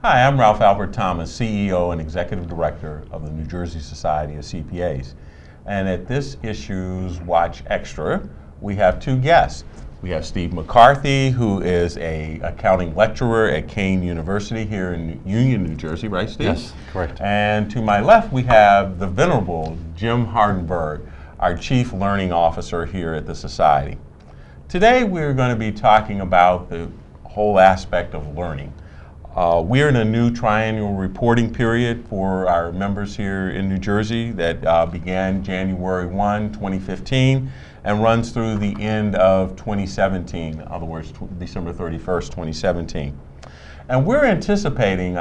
Hi, I'm Ralph Albert Thomas, CEO and Executive Director of the New Jersey Society of CPAs. And at this Issues Watch Extra, we have two guests. We have Steve McCarthy, who is an accounting lecturer at Kean University here in Union, New Jersey, right, Steve? Yes, correct. And to my left, we have the venerable Jim Hardenberg, our Chief Learning Officer here at the Society. Today, we're going to be talking about the whole aspect of learning. We're in a new triennial reporting period for our members here in New Jersey that began January 1, 2015 and runs through the end of 2017, in other words, December 31st, 2017. And we're anticipating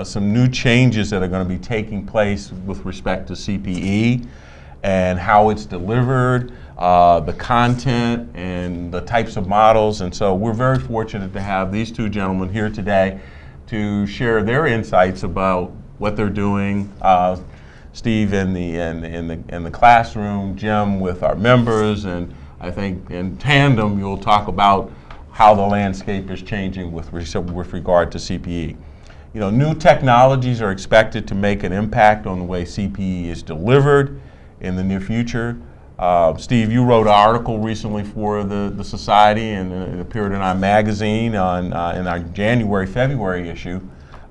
some new changes that are going to be taking place with respect to CPE and how it's delivered, the content and the types of models. And so we're very fortunate to have these two gentlemen here today to share their insights about what they're doing. Steve in the classroom, Jim with our members, and I think in tandem you'll talk about how the landscape is changing with regard to CPE. You know, new technologies are expected to make an impact on the way CPE is delivered in the near future. Steve, you wrote an article recently for the Society, and it appeared in our magazine in our January-February issue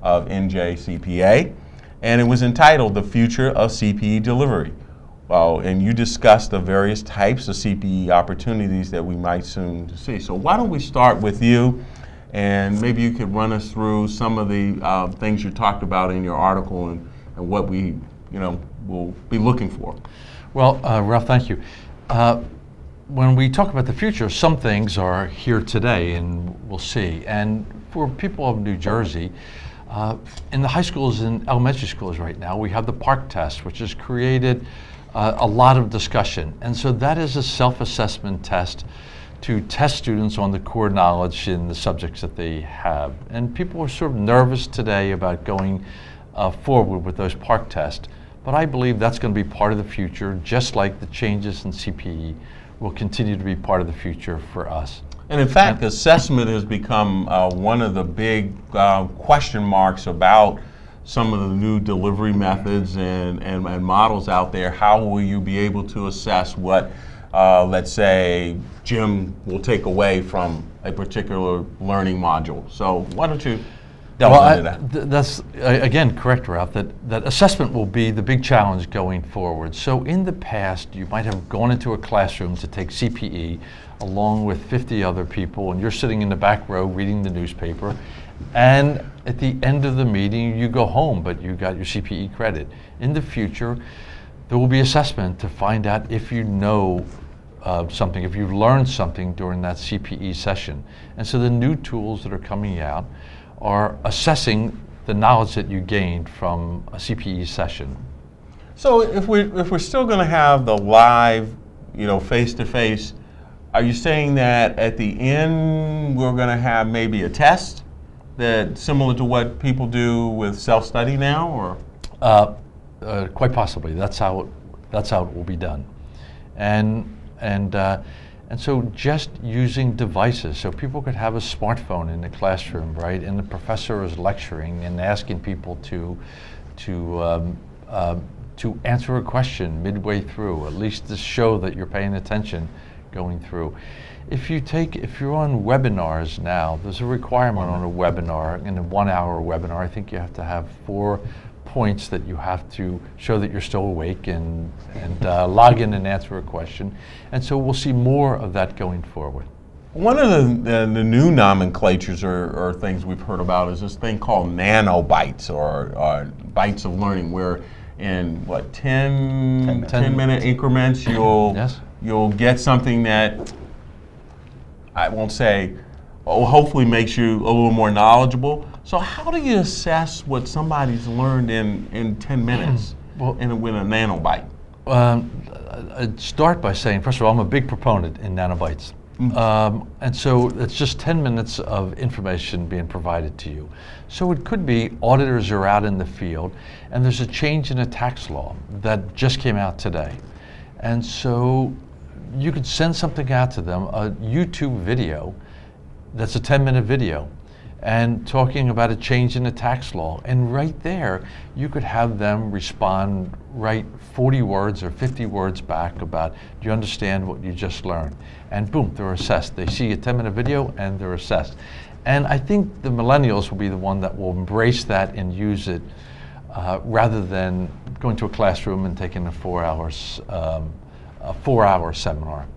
of NJCPA, and it was entitled "The Future of CPE Delivery." And you discussed the various types of CPE opportunities that we might soon see. So why don't we start with you, and maybe you could run us through some of the things you talked about in your article and what we, will be looking for. Well, Ralph, thank you. When we talk about the future, some things are here today, and we'll see. And for people of New Jersey, in the high schools and elementary schools right now, we have the PARCC test, which has created a lot of discussion. And so that is a self-assessment test to test students on the core knowledge in the subjects that they have. And people are sort of nervous today about going forward with those PARCC tests. But I believe that's going to be part of the future, just like the changes in CPE will continue to be part of the future for us. And in fact, assessment has become one of the big question marks about some of the new delivery methods and models out there. How will you be able to assess what, let's say, Jim will take away from a particular learning module? So why don't you delve into that? That's, again, correct, Ralph, that assessment will be the big challenge going forward. So in the past, you might have gone into a classroom to take CPE along with 50 other people, and you're sitting in the back row reading the newspaper, and at the end of the meeting, you go home, but you got your CPE credit. In the future, there will be assessment to find out if you know something, if you've learned something during that CPE session. And so the new tools that are coming out are assessing the knowledge that you gained from a CPE session. So if we're still going to have the live, face-to-face, are you saying that at the end we're going to have maybe a test that similar to what people do with self-study now, or? Quite possibly. That's how it will be done, and so just using devices, so people could have a smartphone in the classroom, right? And the professor is lecturing and asking people to answer a question midway through, at least to show that you're paying attention going through. If you're on webinars now, there's a requirement on a webinar, in a 1 hour webinar, I think you have to have 4 points that you have to show that you're still awake and log in and answer a question. And so we'll see more of that going forward. One of the new nomenclatures or things we've heard about is this thing called nanobytes or bytes of learning, where in 10 minute increments you'll get something that I won't say hopefully makes you a little more knowledgeable. So how do you assess what somebody's learned in 10 minutes with a nanobyte? I'd start by saying, first of all, I'm a big proponent in nanobytes. And so it's just 10 minutes of information being provided to you. So it could be auditors are out in the field and there's a change in a tax law that just came out today. And so you could send something out to them, a YouTube video that's a 10-minute video. and talking about a change in the tax law. And right there, you could have them respond, write 40 words or 50 words back about, do you understand what you just learned? And boom, they're assessed. They see a 10-minute video and they're assessed. And I think the millennials will be the one that will embrace that and use it rather than going to a classroom and taking a 4-hour seminar.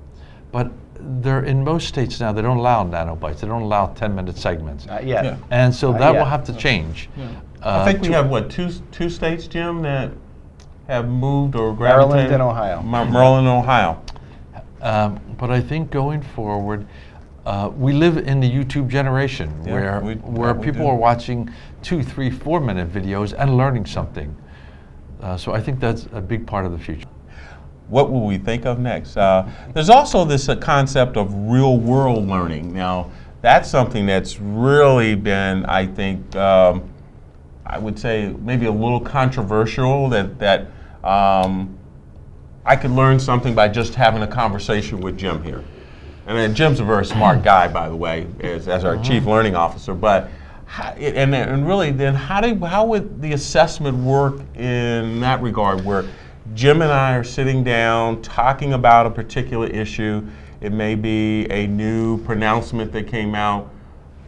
But they're in most states now, they don't allow nanobites. They don't allow 10-minute segments. Not yet. Yeah. And so that will have to change. I think we have, what, two states, Jim, that have moved or gravitated? Maryland and Ohio. Maryland and Ohio. But I think going forward, we live in the YouTube generation Yeah, where we people do. are watching 2, 3, 4-minute videos and learning something. So I think that's a big part of the future. What will we think of next? There's also this concept of real-world learning. Now, that's something that's really been, I think, I would say maybe a little controversial, that I could learn something by just having a conversation with Jim here. And then Jim's a very smart guy, by the way, as our Chief Learning Officer. But and really, then how would the assessment work in that regard, where Jim and I are sitting down talking about a particular issue? It may be a new pronouncement that came out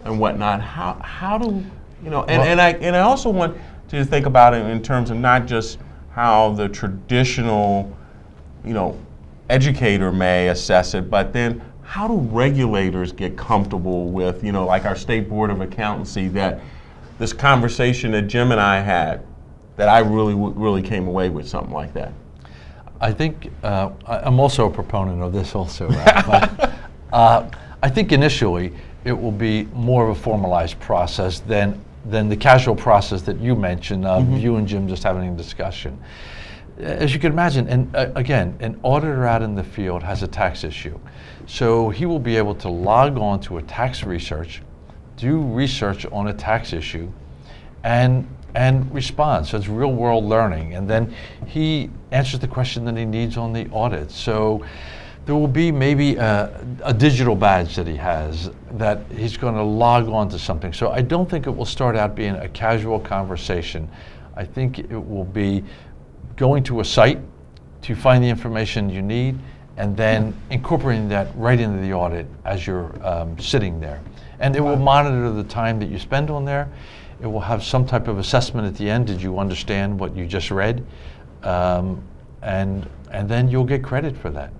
and whatnot. How do you know? And I also want to think about it in terms of not just how the traditional, educator may assess it, but then how do regulators get comfortable with, like our State Board of Accountancy, that this conversation that Jim and I had, that I really came away with something like that? I think I'm also a proponent of this also, Ralph, but I think initially it will be more of a formalized process than the casual process that you mentioned of you and Jim just having a discussion. As you can imagine, and again, an auditor out in the field has a tax issue. So he will be able to log on to a tax research, do research on a tax issue, and respond. So it's real world learning. And then he answers the question that he needs on the audit. So there will be maybe a digital badge that he has that he's going to log on to something. So I don't think it will start out being a casual conversation. I think it will be going to a site to find the information you need and then incorporating that right into the audit as you're sitting there. And it will monitor the time that you spend on there. It will have some type of assessment at the end. Did you understand what you just read? And then you'll get credit for that.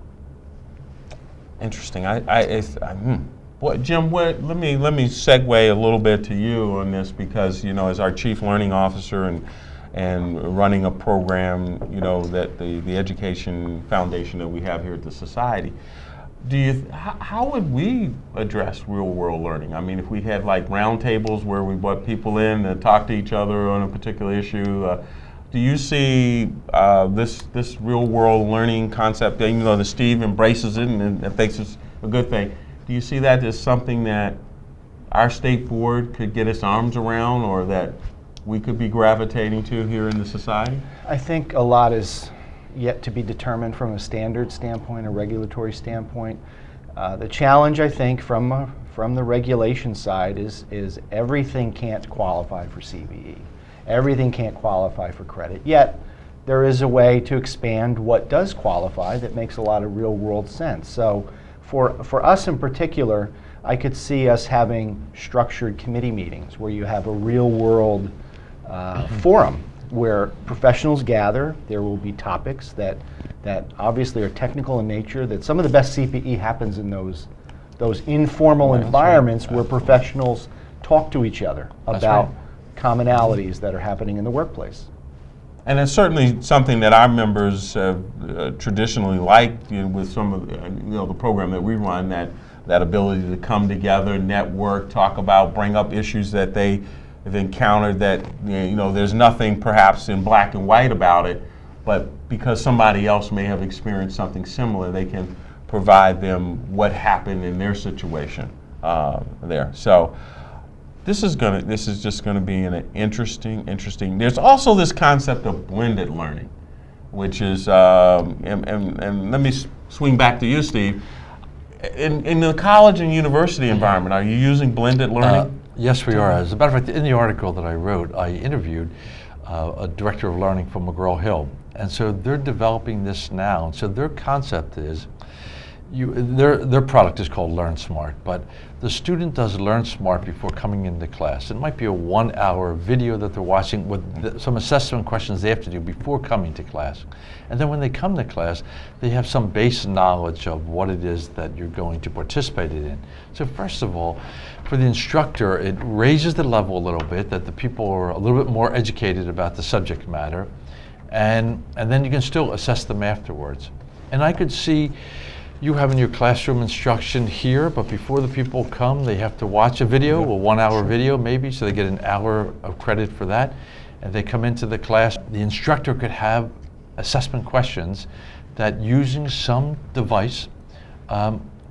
Interesting. Well, Jim, let me segue a little bit to you on this, because as our Chief Learning Officer and running a program, that the education foundation that we have here at the Society, how would we address real world learning? I mean, if we had like roundtables where we brought people in to talk to each other on a particular issue, do you see this real world learning concept, even though that Steve embraces it and thinks it's a good thing, do you see that as something that our state board could get its arms around, or that we could be gravitating to here in the Society? I think a lot is yet to be determined from a standard standpoint, a regulatory standpoint. The challenge, I think, from the regulation side is everything can't qualify for CPE. Everything can't qualify for credit. Yet, there is a way to expand what does qualify that makes a lot of real world sense. So for us in particular, I could see us having structured committee meetings where you have a real world forum where professionals gather. There will be topics that obviously are technical in nature, that some of the best CPE happens in those informal environments where professionals talk to each other about commonalities that are happening in the workplace. And it's certainly something that our members have traditionally liked, with some of the program that we run, that ability to come together, network, talk about, bring up issues that they have encountered, that there's nothing perhaps in black and white about it, but because somebody else may have experienced something similar, they can provide them what happened in their situation there. So this is just going to be an interesting. There's also this concept of blended learning, which is and let me swing back to you, Steve. In the college and university environment, are you using blended learning? Yes, we are. As a matter of fact, in the article that I wrote, I interviewed a director of learning from McGraw-Hill. And so they're developing this now. And so their concept is, their product is called Learn Smart, but the student does Learn Smart before coming into class. It might be a 1-hour video that they're watching with some assessment questions they have to do before coming to class. And then when they come to class, they have some base knowledge of what it is that you're going to participate in. So first of all, for the instructor, it raises the level a little bit, that the people are a little bit more educated about the subject matter, and then you can still assess them afterwards. And I could see you having your classroom instruction here, but before the people come, they have to watch a video, a 1-hour video maybe, so they get an hour of credit for that. And they come into the class, the instructor could have assessment questions that, using some device,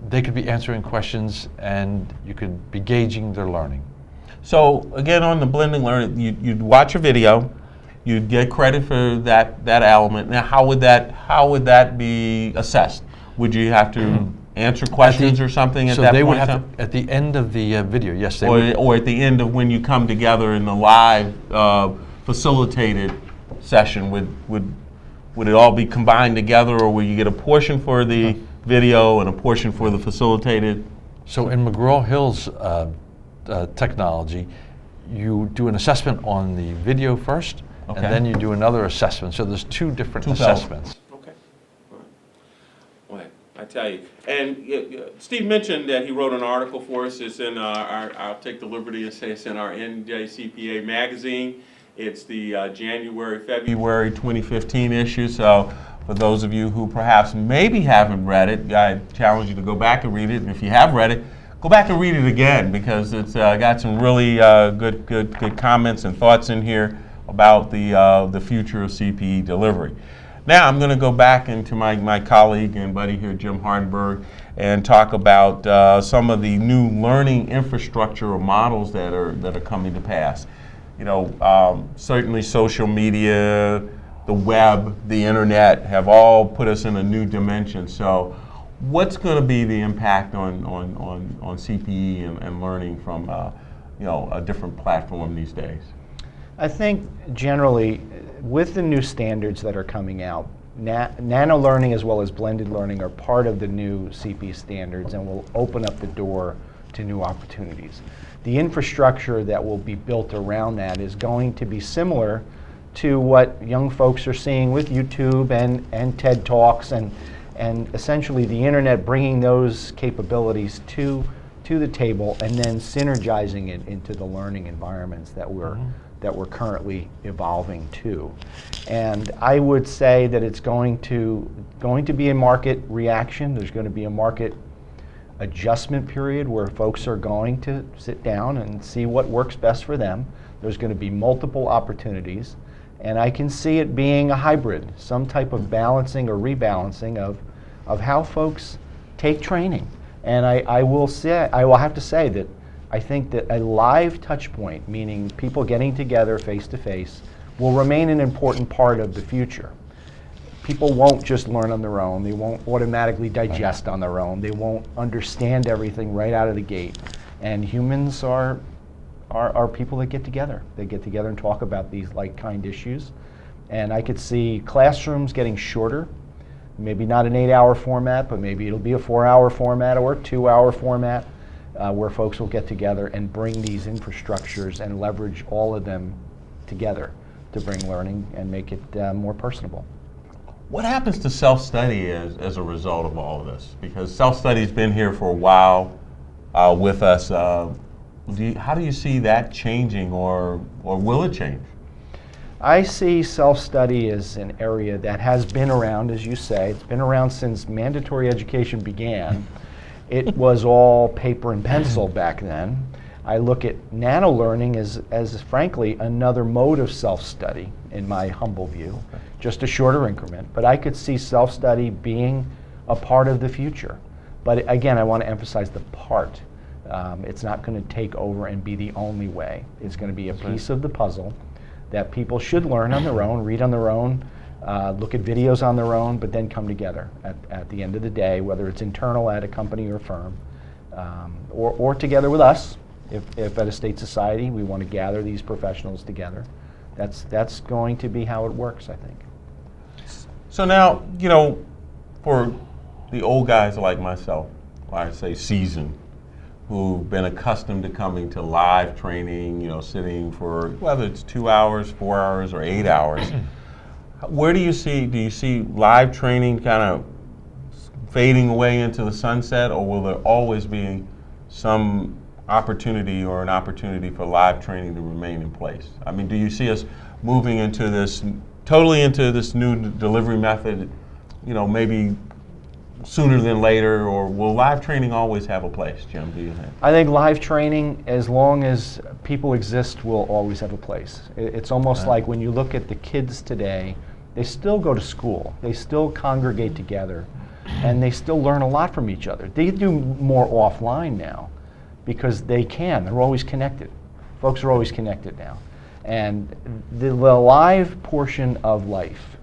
they could be answering questions and you could be gauging their learning. So again, on the blending learning, you'd watch a video, you'd get credit for that element. Now, how would that be assessed? Would you have to answer questions or something at that point? So they would have to, at the end of the video, yes, they would. Or at the end of when you come together in the live facilitated session, would it all be combined together, or will you get a portion for the video and a portion for the facilitated? So in McGraw-Hill's technology, you do an assessment on the video first, and then you do another assessment. So there's two different assessments. I tell you. And Steve mentioned that he wrote an article for us. It's in I'll take the liberty to say it's in our NJCPA magazine. It's the January-February 2015 issue. So for those of you who perhaps maybe haven't read it, I challenge you to go back and read it. And if you have read it, go back and read it again, because it's got some really good comments and thoughts in here about the future of CPE delivery. Now I'm going to go back into my colleague and buddy here, Jim Hardenberg, and talk about some of the new learning infrastructure or models that are coming to pass. You know, certainly social media, the web, the internet have all put us in a new dimension. So what's going to be the impact on CPE and learning from a different platform these days? I think generally, with the new standards that are coming out, nano learning as well as blended learning are part of the new CPE standards and will open up the door to new opportunities. The infrastructure that will be built around that is going to be similar to what young folks are seeing with YouTube and TED Talks and essentially the internet, bringing those capabilities to the table and then synergizing it into the learning environments that we're currently evolving to. And I would say that it's going to be a market reaction. There's going to be a market adjustment period where folks are going to sit down and see what works best for them. There's going to be multiple opportunities, and I can see it being a hybrid, some type of balancing or rebalancing of how folks take training. And I will have to say that I think that a live touch point, meaning people getting together face to face, will remain an important part of the future. People won't just learn on their own. They won't automatically digest on their own. They won't understand everything right out of the gate. And humans are people that get together. They get together and talk about these like-kind issues. And I could see classrooms getting shorter, maybe not an 8-hour format, but maybe it'll be a 4-hour format or a 2-hour format, where folks will get together and bring these infrastructures and leverage all of them together to bring learning and make it more personable. What happens to self-study as a result of all of this? Because self-study's been here for a while with us. How do you see that changing, or will it change? I see self-study as an area that has been around, as you say. It's been around since mandatory education began. It was all paper and pencil back then. I look at nano learning as frankly another mode of self-study, in my humble view, just a shorter increment. But I could see self-study being a part of the future. But again, I want to emphasize the part. It's not going to take over and be the only way. It's going to be a piece of the puzzle that people should learn on their own, read on their own, look at videos on their own, but then come together at the end of the day, whether it's internal at a company or firm, or together with us If at a state society we want to gather these professionals together, that's going to be how it works, I think. So now, for the old guys like myself, I say seasoned, who've been accustomed to coming to live training, sitting for whether it's 2 hours, 4 hours, or 8 hours, do you see live training kind of fading away into the sunset, or will there always be some opportunity or an opportunity for live training to remain in place? I mean, do you see us moving totally into this new delivery method, maybe sooner than later, or will live training always have a place, Jim, do you think? I think live training, as long as people exist, will always have a place. It's almost like when you look at the kids today, they still go to school, they still congregate together, and they still learn a lot from each other. They do more offline now because they can. They're always connected. Folks are always connected now. And the live portion of life,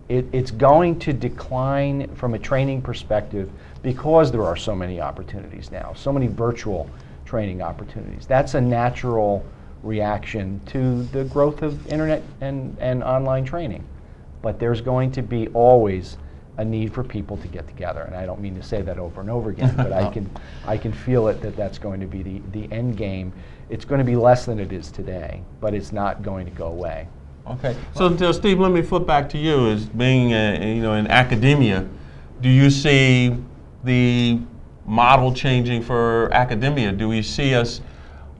it's going to decline from a training perspective because there are so many opportunities now, so many virtual training opportunities. That's a natural reaction to the growth of internet and online training. But there's going to be always a need for people to get together, and I don't mean to say that over and over again, but I can feel it that's going to be the end game. It's going to be less than it is today, but it's not going to go away. Okay, so Steve, let me flip back to you. As being in academia, do you see the model changing for academia? Do we see us?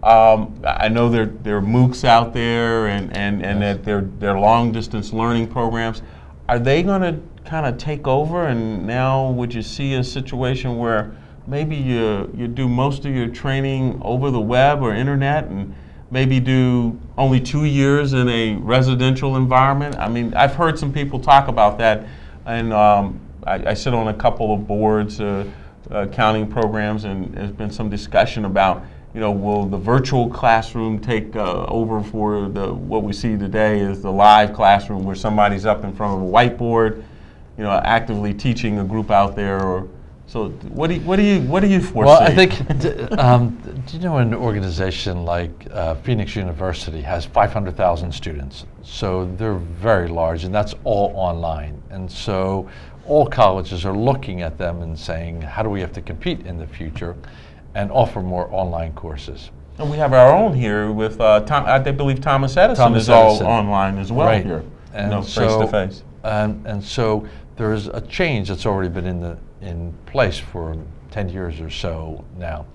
I know there are MOOCs out there, and that they're long distance learning programs. Are they going to kind of take over? And now, would you see a situation where maybe you do most of your training over the web or internet, and maybe do only 2 years in a residential environment? I mean, I've heard some people talk about that, and I sit on a couple of boards, accounting programs, and there's been some discussion about, will the virtual classroom take over for what we see today is the live classroom, where somebody's up in front of a whiteboard, actively teaching a group out there, or so. What do you foresee? Well, I think do you know an organization like Phoenix University has 500,000 students, so they're very large, and that's all online. And so all colleges are looking at them and saying, how do we have to compete in the future and offer more online courses? And we have our own here with I believe Thomas Edison is all online as well, right here, and face to face. And so there's a change that's already been in place for 10 years or so now.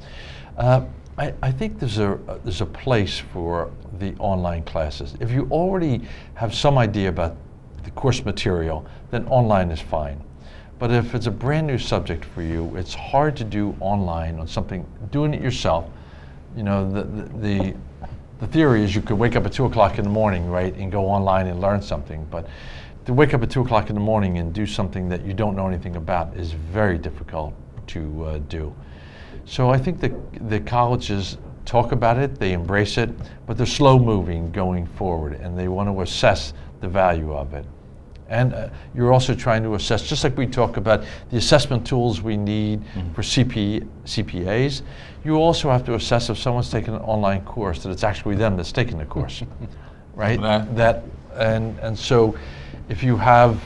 I think there's a place for the online classes. If you already have some idea about the course material, then online is fine. But if it's a brand new subject for you, it's hard to do online on something, doing it yourself. The theory is you could wake up at 2 o'clock in the morning, right, and go online and learn something. But to wake up at 2 o'clock in the morning and do something that you don't know anything about is very difficult to do. So I think the colleges talk about it, they embrace it, but they're slow moving going forward, and they want to assess the value of it. And you're also trying to assess, just like we talk about the assessment tools we need for CPAs, you also have to assess if someone's taking an online course, that it's actually them that's taking the course, right? And so if you have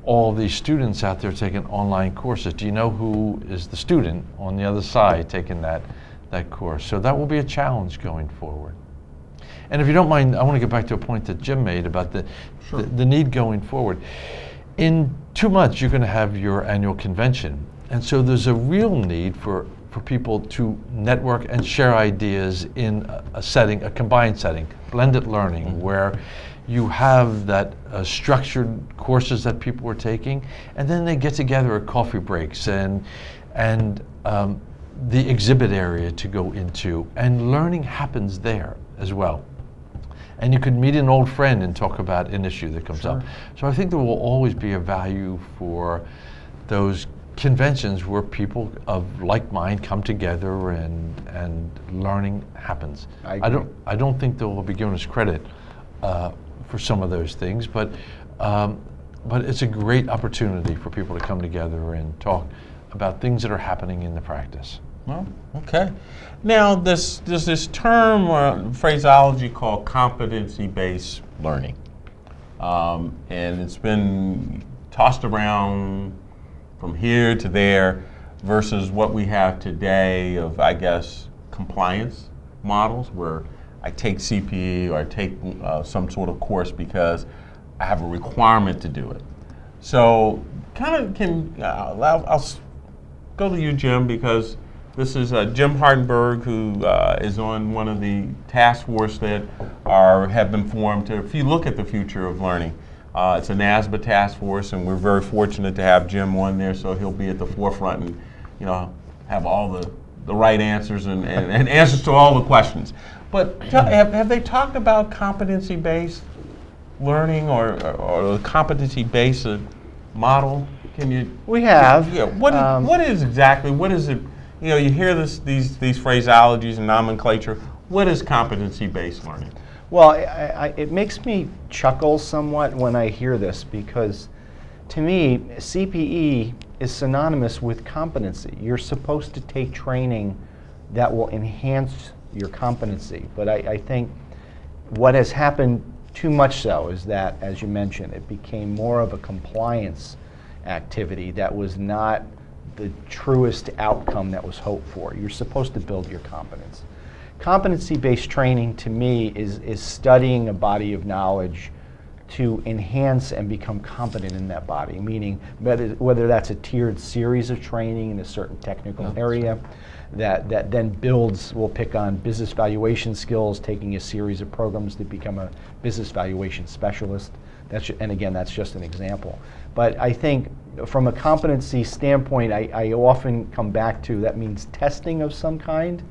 all these students out there taking online courses, do you know who is the student on the other side taking that course? So that will be a challenge going forward. And if you don't mind, I want to get back to a point that Jim made about the need going forward. In 2 months, you're going to have your annual convention. And so there's a real need for people to network and share ideas in a combined setting, blended learning, where you have that structured courses that people are taking, and then they get together at coffee breaks and the exhibit area to go into, and learning happens there as well. And you could meet an old friend and talk about an issue that comes up. So I think there will always be a value for those conventions where people of like mind come together and learning happens. I don't think they will be given us credit for some of those things, but it's a great opportunity for people to come together and talk about things that are happening in the practice. Well, okay. Now, there's this term or phraseology called competency-based learning. And it's been tossed around from here to there versus what we have today of, I guess, compliance models where I take CPE or I take some sort of course because I have a requirement to do it. So I'll go to you, Jim, because this is Jim Hardenberg, who is on one of the task force that have been formed to, if you look at the future of learning. It's a NASBA task force, and we're very fortunate to have Jim on there, so he'll be at the forefront and, have all the right answers and answers to all the questions. But have they talked about competency-based learning or a competency-based model? Can you? We have. Yeah. What is it? You hear these phraseologies and nomenclature. What is competency-based learning? Well, it makes me chuckle somewhat when I hear this because, to me, CPE is synonymous with competency. You're supposed to take training that will enhance your competency. But I think what has happened too much so is that, as you mentioned, it became more of a compliance activity that was not the truest outcome that was hoped for. You're supposed to build your competence. Competency-based training, to me, is studying a body of knowledge to enhance and become competent in that body, meaning whether that's a tiered series of training in a certain technical area that then will pick on business valuation skills, taking a series of programs to become a business valuation specialist. And again, that's just an example. But I think from a competency standpoint, I often come back to that means testing of some kind.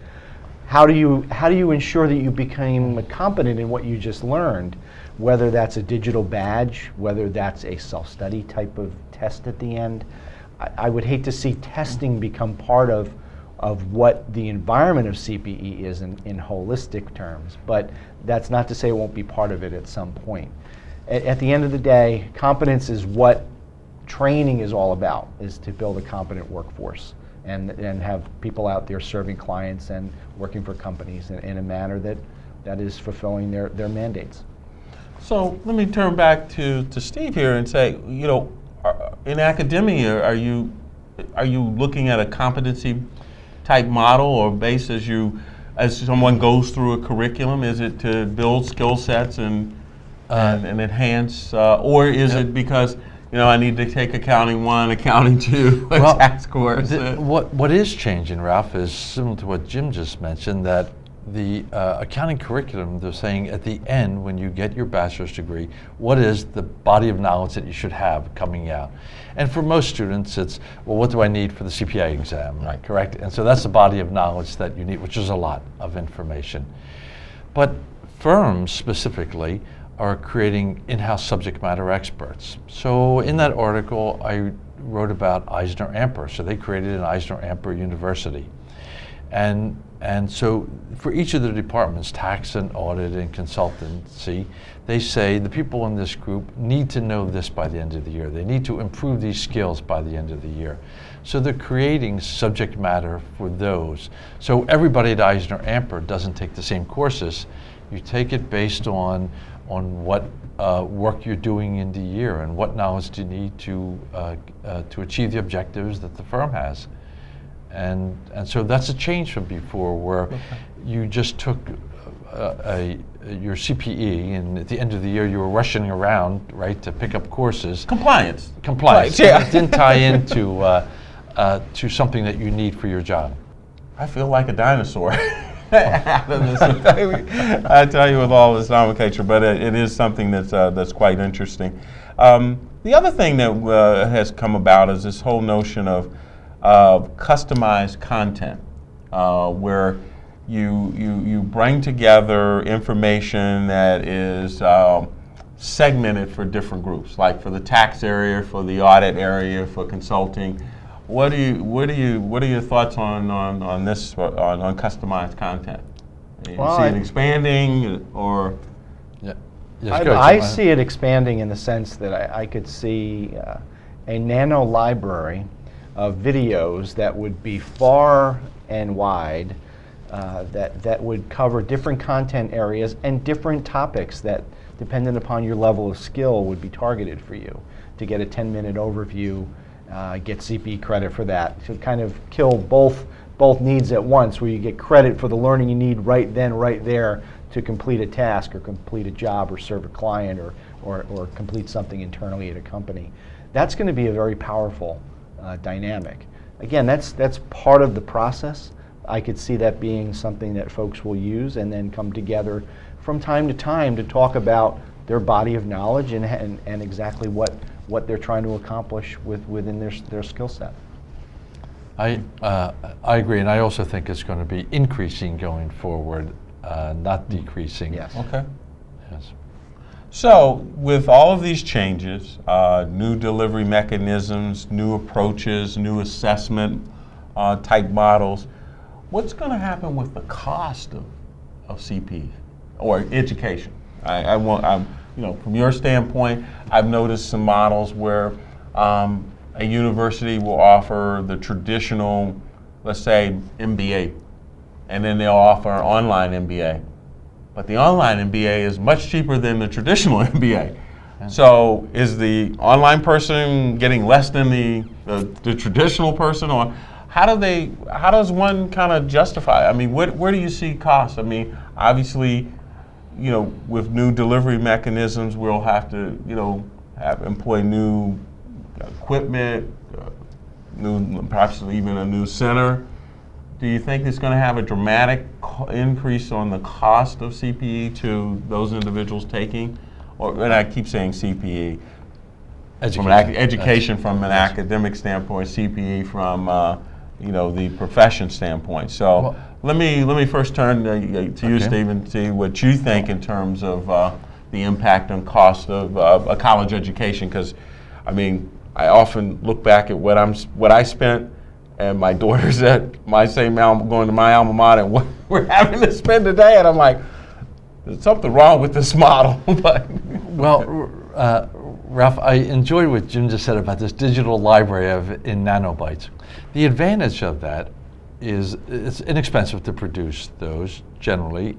How do you ensure that you became competent in what you just learned, whether that's a digital badge, whether that's a self-study type of test at the end? I would hate to see testing become part of what the environment of CPE is in holistic terms, but that's not to say it won't be part of it at some point. At the end of the day, competence is what training is all about, is to build a competent workforce and have people out there serving clients and working for companies in a manner that is fulfilling their mandates. So let me turn back to Steve here and say, in academia, are you looking at a competency type model or base as someone goes through a curriculum? Is it to build skill sets and enhance, or is it because I need to take accounting 1, accounting 2, a tax course? What is changing, Ralph, is similar to what Jim just mentioned, that the accounting curriculum, they're saying at the end, when you get your bachelor's degree, what is the body of knowledge that you should have coming out? And for most students, it's, well, what do I need for the CPA exam, right? Correct? And so that's the body of knowledge that you need, which is a lot of information. But firms specifically are creating in-house subject matter experts. So in that article, I wrote about Eisner-Amper. So they created an Eisner-Amper University. And so for each of the departments, tax and audit and consultancy, they say the people in this group need to know this by the end of the year. They need to improve these skills by the end of the year. So they're creating subject matter for those. So everybody at Eisner-Amper doesn't take the same courses. You take it based on what work you're doing in the year and what knowledge do you need to achieve the objectives that the firm has. And so that's a change from before, where you just took your CPE, and at the end of the year you were rushing around, right, to pick up courses. Compliance. Right, yeah. It didn't tie into to something that you need for your job. I feel like a dinosaur. I tell you, with all this nomenclature, but it is something that's quite interesting. The other thing that has come about is this whole notion of customized content, where you bring together information that is segmented for different groups, like for the tax area, for the audit area, for consulting. What are your thoughts on this, on customized content? You see it expanding, or? Yeah. I see it expanding in the sense that I could see a nano library of videos that would be far and wide, that would cover different content areas and different topics that, dependent upon your level of skill, would be targeted for you. To get a 10-minute overview, get CPE credit for that. To kind of kill both needs at once, where you get credit for the learning you need right then, right there, to complete a task or complete a job or serve a client or complete something internally at a company. That's going to be a very powerful dynamic. Again, that's part of the process. I could see that being something that folks will use and then come together from time to time to talk about their body of knowledge and exactly what they're trying to accomplish within their skill set. I agree, and I also think it's going to be increasing going forward, not decreasing. Yes. Okay. Yes. So with all of these changes, new delivery mechanisms, new approaches, new assessment type models, what's going to happen with the cost of CPE or education? From your standpoint, I've noticed some models where a university will offer the traditional, let's say, MBA, and then they'll offer an online MBA. But the online MBA is much cheaper than the traditional MBA. So is the online person getting less than the traditional person, or how does one kind of justify? I mean, where do you see costs? I mean, obviously, with new delivery mechanisms, we'll have to, employ new equipment, perhaps even a new center. Do you think it's going to have a dramatic increase on the cost of CPE to those individuals taking? And I keep saying CPE. Education from an academic standpoint, CPE from the profession standpoint. So let me first turn to you, Stephen, to see what you think in terms of the impact on cost of a college education. Because, I mean, I often look back at what I spent, and my daughter's at my same going to my alma mater, and what we're having to spend today, and I'm like, there's something wrong with this model. But Ralph, I enjoyed what Jim just said about this digital library in nanobytes. The advantage of that is it's inexpensive to produce those generally,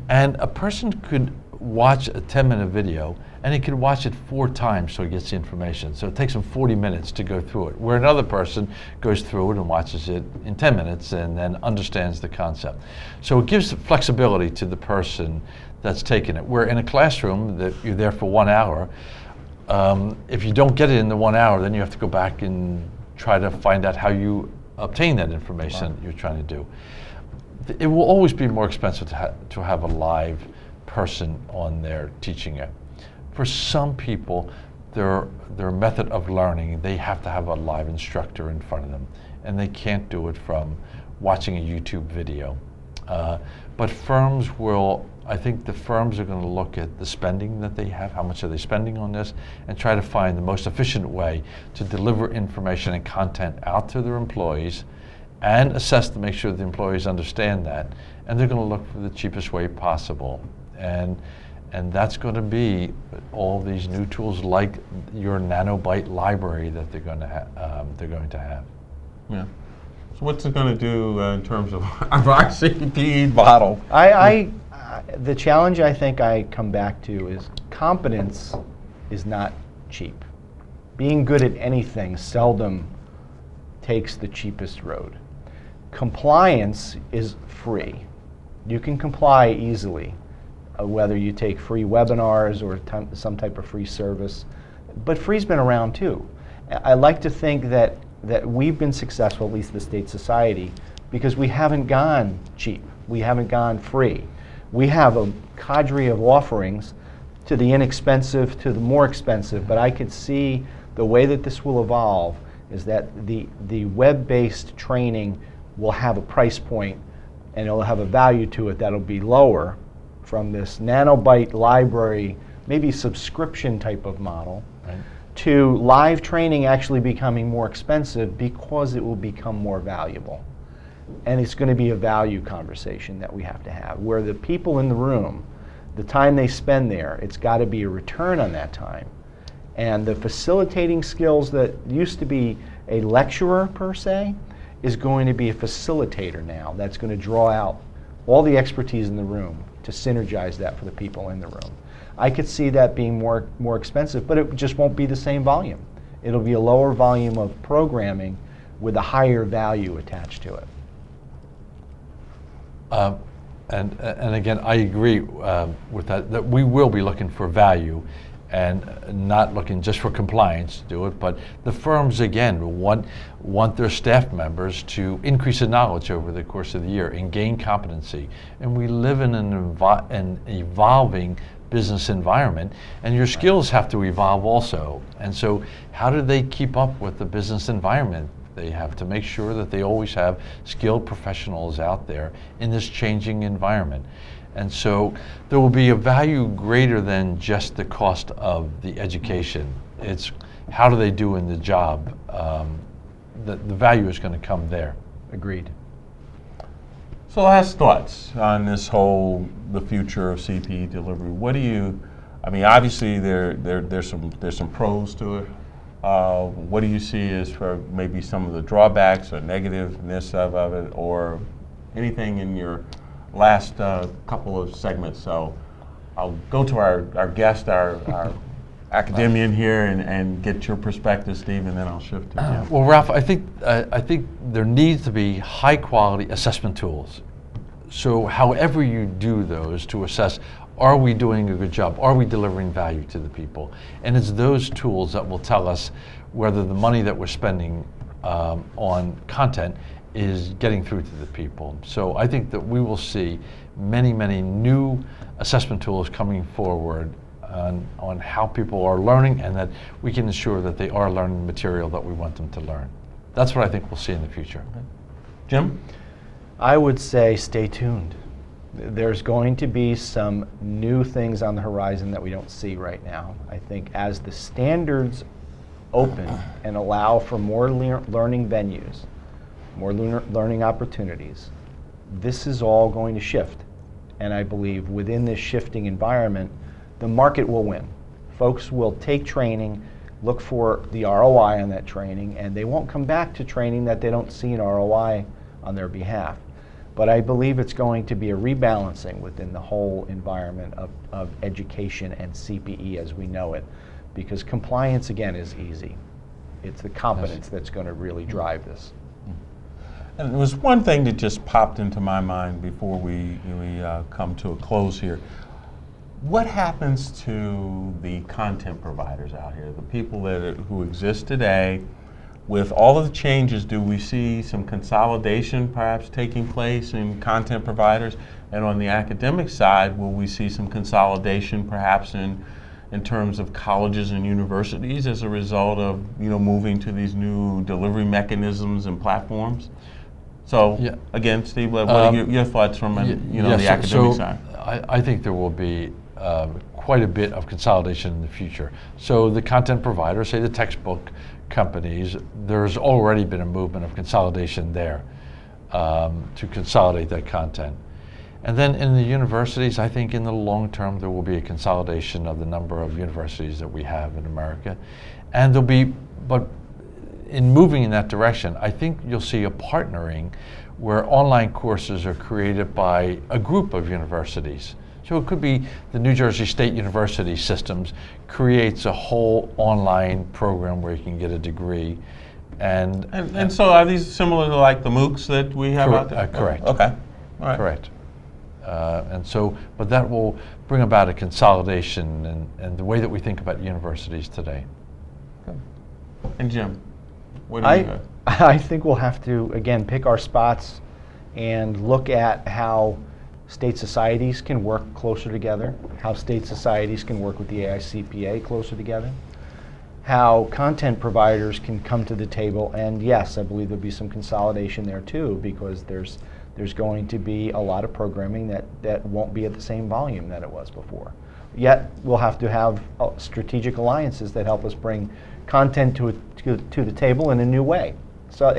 and a person could watch a 10-minute video and he could watch it 4 times so he gets the information. So it takes him 40 minutes to go through it, where another person goes through it and watches it in 10 minutes and then understands the concept. So it gives flexibility to the person that's taking it. Where in a classroom that you're there for 1 hour, if you don't get it in the 1 hour, then you have to go back and try to find out how you obtain that information you're trying to do. It will always be more expensive to have a live person on there teaching it. For some people, their method of learning, they have to have a live instructor in front of them, and they can't do it from watching a YouTube video. But firms will, I think the firms are going to look at the spending that they have, how much are they spending on this, and try to find the most efficient way to deliver information and content out to their employees and assess to make sure the employees understand that. And they're going to look for the cheapest way possible. And that's going to be all these new tools like your nanobyte library that they're going to have. Yeah. So what's it going to do in terms of our CPE model? The challenge I think I come back to is competence is not cheap. Being good at anything seldom takes the cheapest road. Compliance is free. You can comply easily, whether you take free webinars or some type of free service. But free's been around too. I like to think that we've been successful, at least the State Society, because we haven't gone cheap. We haven't gone free. We have a cadre of offerings, to the inexpensive to the more expensive, but I could see the way that this will evolve is that the web-based training will have a price point and it'll have a value to it that'll be lower from this nanobyte library, maybe subscription type of model, right, to live training actually becoming more expensive because it will become more valuable. And it's going to be a value conversation that we have to have, where the people in the room, the time they spend there, it's got to be a return on that time. And the facilitating skills that used to be A lecturer, per se, is going to be a facilitator now that's going to draw out all the expertise in the room to synergize that for the people in the room. I could see that being more expensive, but it just won't be the same volume. It'll be a lower volume of programming with a higher value attached to it. And again, I agree with that we will be looking for value and not looking just for compliance to do it, but the firms, again, want their staff members to increase in knowledge over the course of the year and gain competency. And we live in an evolving business environment, and your skills have to evolve also. And so how do they keep up with the business environment? They have to make sure that they always have skilled professionals out there in this changing environment. And so there will be a value greater than just the cost of the education. It's how do they do in the job. The value is going to come there. Agreed. So last thoughts on this the future of CPE delivery. What do you, I mean, obviously there's some pros to it. What do you see as for maybe some of the drawbacks or negativeness of it, or anything in your last couple of segments? So I'll go to our guest, our academician here, and get your perspective, Steve, and then I'll shift to Jim. Well, Ralph, I think there needs to be high-quality assessment tools. So however you do those to assess, are we doing a good job? Are we delivering value to the people? And it's those tools that will tell us whether the money that we're spending on content is getting through to the people. So I think that we will see many, many new assessment tools coming forward on how people are learning, and that we can ensure that they are learning the material that we want them to learn. That's what I think we'll see in the future. Okay. Jim? I would say stay tuned. There's going to be some new things on the horizon that we don't see right now. I think as the standards open and allow for more learning venues, more learning opportunities, this is all going to shift. And I believe within this shifting environment, the market will win. Folks will take training, look for the ROI on that training, and they won't come back to training that they don't see an ROI on their behalf. But I believe it's going to be a rebalancing within the whole environment of education and CPE as we know it, because compliance, again, is easy. It's the competence that's going to really drive this. And there was one thing that just popped into my mind before we come to a close here. What happens to the content providers out here, the people who exist today? With all of the changes, do we see some consolidation perhaps taking place in content providers? And on the academic side, will we see some consolidation perhaps in terms of colleges and universities as a result of moving to these new delivery mechanisms and platforms? So again, Steve, what are your thoughts from the academic side? I think there will be quite a bit of consolidation in the future. So the content providers, say the textbook companies, there's already been a movement of consolidation there to consolidate that content. And then in the universities, I think in the long term there will be a consolidation of the number of universities that we have in America. And there'll be, but in moving in that direction, I think you'll see a partnering where online courses are created by a group of universities. So it could be the New Jersey State University systems creates a whole online program where you can get a degree. And so are these similar to like the MOOCs that we have out there? Correct. Oh, okay. All right. Correct. And so, but that will bring about a consolidation and the way that we think about universities today. Okay. And Jim, what do you have? I think we'll have to, again, pick our spots and look at how state societies can work closer together, how state societies can work with the ISCPA closer together, how content providers can come to the table, and yes, I believe there'll be some consolidation there too, because there's going to be a lot of programming that won't be at the same volume that it was before. Yet we'll have to have strategic alliances that help us bring content to the table in a new way. So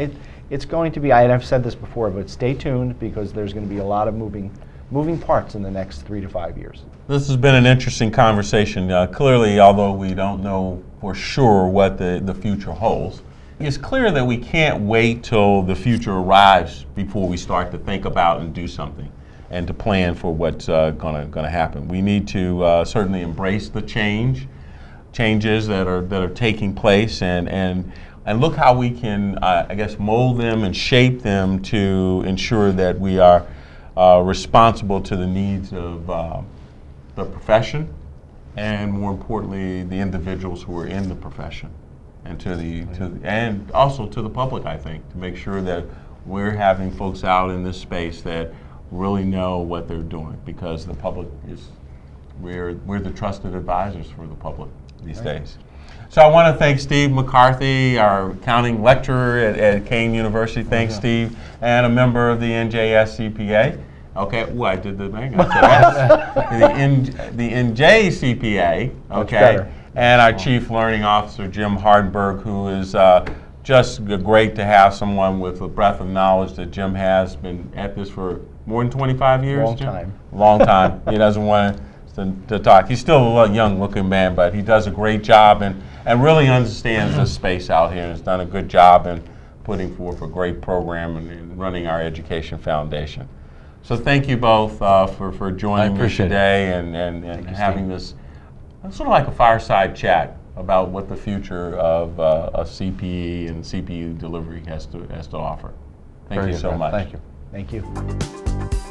it's going to be, and I've said this before, but stay tuned, because there's going to be a lot of moving parts in the next 3 to 5 years. This has been an interesting conversation. Clearly, although we don't know for sure what the future holds, it's clear that we can't wait till the future arrives before we start to think about and do something and to plan for what's going to happen. We need to certainly embrace the changes that are taking place and look how we can, I guess, mold them and shape them to ensure that we are responsible to the needs of the profession and, more importantly, the individuals who are in the profession. And and also to the public, I think, to make sure that we're having folks out in this space that really know what they're doing, because the public we're the trusted advisors for the public these days. So I want to thank Steve McCarthy, our accounting lecturer at Kane University. Thanks, Steve, and a member of the NJCPA. Okay, I did the thing. I said the NJCPA. Okay. And our Chief Learning Officer, Jim Hardenberg, who is just great to have someone with a breadth of knowledge that Jim has been at this for more than 25 years. Long Jim? time. Long time. He doesn't want to talk. He's still a young-looking man, but he does a great job and really understands the space out here and has done a good job in putting forth a great program and running our education foundation. So thank you both for joining me today and having this. It's sort of like a fireside chat about what the future of a CPE and CPE delivery has to offer. Thank you so much. Thank you. Thank you.